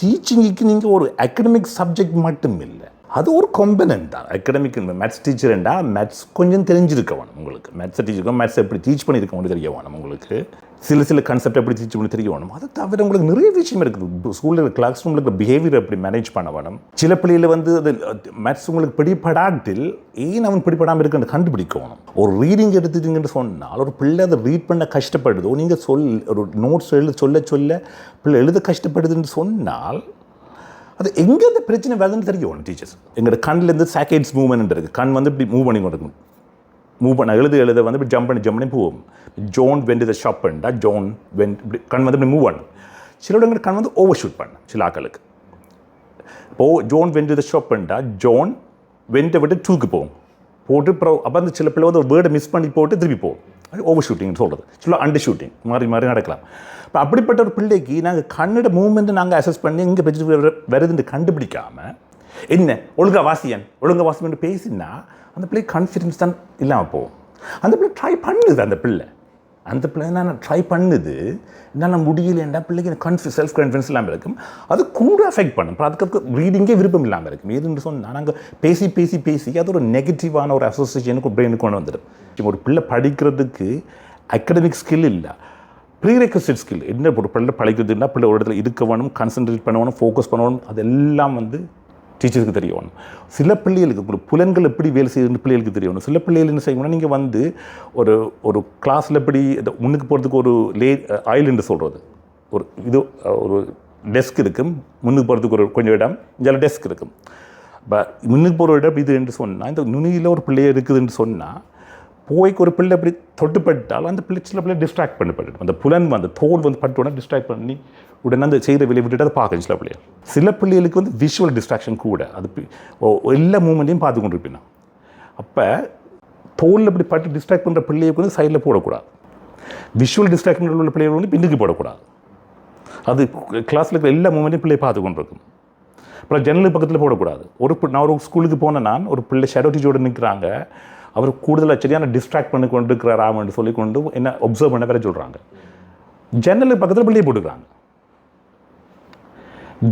டீச்சிங்குக்கு நீங்கள் ஒரு academic subject மட்டும் இல்லை, அது ஒரு காம்பனன்ட் தான். அகடமிக் மேத்ஸ் டீச்சர்ண்டா மேத்ஸ் கொஞ்சம் தெரிஞ்சிருக்க வேணும் உங்களுக்கு. மேத்ஸை டீச்சருக்கு மேத்ஸ் எப்படி டீச் பண்ணியிருக்க தெரிய வேணும் உங்களுக்கு. சில கான்செப்ட் எப்படி டீச் பண்ணி தெரிய வேணும். அதை தவிர உங்களுக்கு நிறைய விஷயம் இருக்குது. ஸ்கூலில் கிளாஸ் ரூமில் இருக்கிற பிஹேவியர் எப்படி மேனேஜ் பண்ண வேணும். சில பிள்ளையில் வந்து அது மேத்ஸ் உங்களுக்கு பிடிப்படாட்டில் ஏன் அவன் பிடிப்படாமல் இருக்குன்னு கண்டுபிடிக்கணும். ஒரு ரீடிங் எடுத்துட்டீங்கன்னு சொன்னால் ஒரு பிள்ளை அதை ரீட் பண்ண கஷ்டப்படுதோ, நீங்கள் ஒரு நோட்ஸ் சொல்ல பிள்ளை எழுத கஷ்டப்படுதுன்னு சொன்னால் அது எங்கே அந்த பிரச்சனை வருதுன்னு தெரியும் டீச்சர்ஸ். எங்களோட கண்ணிலேருந்து சாக்கேட்ஸ் மூவ்மெண்ட் இருக்குது. கண் வந்து இப்படி மூவ் பண்ணி கொண்டு இருக்கும். மூவ் பண்ண எழுத வந்து இப்படி ஜம்ப் பண்ணி போவோம். ஜோன் வெண்ட் த ஷாப் பண்ணா ஜோன் வெண்ட் இப்படி கண் வந்து இப்படி மூவ் பண்ணும். சிலோட கண் வந்து ஓவர் ஷூட் பண்ணும் சில ஆக்களுக்கு. இப்போது ஜோன் வெண்ட் த ஷாப் பண்ணா ஜோன் வெண்ட்டை விட்டு டூக்கு போகும் போட்டு அப்புறம் அப்போ அந்த சில பிள்ளை வந்து ஒரு வேர்டை மிஸ் பண்ணி போட்டு திருப்பி போகும். அது ஓவர் ஷூட்டிங்னு சொல்கிறது. சில அண்டர் ஷூட்டிங் மாறி நடக்கலாம். இப்போ அப்படிப்பட்ட ஒரு பிள்ளைக்கு நாங்கள் கண்ணோட மூவ்மெண்ட்டை நாங்கள் அசஸ் பண்ணி இங்கே பிரச்சனை வருதுன்னு கண்டுபிடிக்காமல் என்ன ஒழுங்கா வாசியன்னு பேசினா அந்த பிள்ளை கான்ஃபிடென்ஸ் தான் இல்லாமல் போகும். அந்த பிள்ளை ட்ரை பண்ணுது. அந்த பிள்ளை நான் ட்ரை பண்ணுது என்னால் முடியலைன்னா பிள்ளைக்கு செல்ஃப் கான்ஃபிடன்ஸ் இல்லாமல் இருக்கும். அது கூட அஃபெக்ட் பண்ணும். அப்புறம் அதுக்கு ரீடிங்கே விருப்பம் இல்லாமல் இருக்கும். எதுன்னு சொன்னால் நாங்கள் பேசி அது ஒரு நெகட்டிவான ஒரு அசோசியேஷனுக்கு பிரெயினுக்கு கொண்டு வந்துடும். ஒரு பிள்ளை படிக்கிறதுக்கு அகடமிக் ஸ்கில் இல்லை, ப்ரீரெக்வசிட் ஸ்கில். என்ன ஒரு பிள்ளை படிக்கிறதுனா பிள்ளை ஒரு இடத்துல இருக்க வேணும், கான்சன்ட்ரேட் பண்ணணும், ஃபோக்கஸ் பண்ணணும். அதெல்லாம் வந்து டீச்சருக்கு தெரியணும். சில பிள்ளைகளுக்கு புலன்கள் எப்படி வேலை செய்யுதுன்னு பிள்ளைகளுக்கு தெரியணும். சில பிள்ளைகள் என்ன செய்யணும்னா நீங்கள் வந்து ஒரு கிளாஸில் எப்படி முன்னுக்கு போகிறதுக்கு ஒரு ஆயில்ன்னு சொல்கிறது ஒரு டெஸ்க் இருக்கும். முன்னுக்கு போகிறதுக்கு ஒரு கொஞ்சம் இடம் இதில் டெஸ்க் இருக்கும். இப்போ முன்னுக்கு போகிற இடம் இது என்று சொன்னால் இந்த நுனியில் ஒரு பிள்ளைய இருக்குதுன்னு சொன்னால் போய்க்கு ஒரு பிள்ளை அப்படி தொட்டுப்பட்டாலும் அந்த சில பிள்ளை டிஸ்ட்ராக்ட் பண்ணப்பட்டு அந்த புலன் அந்த தோல் வந்து பட்டோட டிஸ்ட்ராக்ட் பண்ணி உடனே அந்த செய்கிற வெளியே விட்டுட்டு அதை பார்க்கணும். சில பிள்ளைகளுக்கு வந்து விஷுவல் டிஸ்ட்ராக்ஷன் கூட, அது எல்லா மூமெண்ட்டையும் பார்த்து கொண்டு இருப்பேன். அப்போ தோலில் இப்படி பட்டு டிஸ்ட்ராக்ட் பண்ணுற பிள்ளைகளுக்கு வந்து சைடில் போடக்கூடாது. விஷுவல் டிஸ்ட்ராக்ஷன் உள்ள பிள்ளைகள் வந்து பின்னுக்கு போடக்கூடாது. அது கிளாஸில் இருக்கிற எல்லா மூமெண்ட்டையும் பிள்ளையை பார்த்து கொண்டு இருக்கும். அப்புறம் ஜன்னல் பக்கத்தில் போடக்கூடாது. நான் ஒரு ஸ்கூலுக்கு போனேன். நான் ஒரு பிள்ளை ஷேடோ டீச்சரோடு நிற்கிறாங்க. அவர் கூடுதலாக சரியான டிஸ்ட்ராக்ட் பண்ணி கொண்டு இருக்கிறாராமன்னு சொல்லி கொண்டு என்ன ஒப்சர்வ் பண்ண வேற சொல்கிறாங்க. ஜன்னலுக்கு பக்கத்தில் பிள்ளையை போட்டுக்கிறாங்க.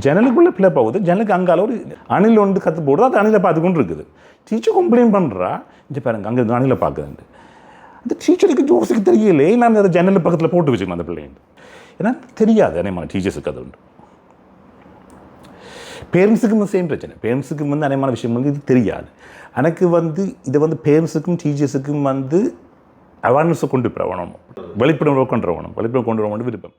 ஜன்னலுக்குள்ளே பிள்ளை போகுது. ஜன்னலுக்கு அங்கால ஒரு அணில் ஒன்று கற்று போடுறது. அது அணிலை பார்த்து கொண்டு இருக்குது. டீச்சர் கம்ப்ளைண்ட் பண்ணுறா, இங்கே பாருங்க அங்கே அணிலை பார்க்குதுண்டு. அந்த டீச்சருக்கு ஜோஸுக்கு தெரியலே, நான் அதை ஜன்னல் பக்கத்தில் போட்டு வச்சுக்கணும் அந்த பிள்ளைங்க. ஏன்னா தெரியாது அனைமான டீச்சர்ஸுக்கு அது உண்டு. பேரண்ட்ஸுக்கும் சேம் பிரச்சனை. பேரண்ட்ஸுக்கும் வந்து அனைமான விஷயம் வந்து இது தெரியாது. எனக்கு வந்து இதை வந்து பேரண்ட்ஸுக்கும் டீச்சர்ஸுக்கும் வந்து அவேர்னஸை கொண்டு வரணும், வெளிப்படையாக கொண்டு வரணும் விருப்பம்.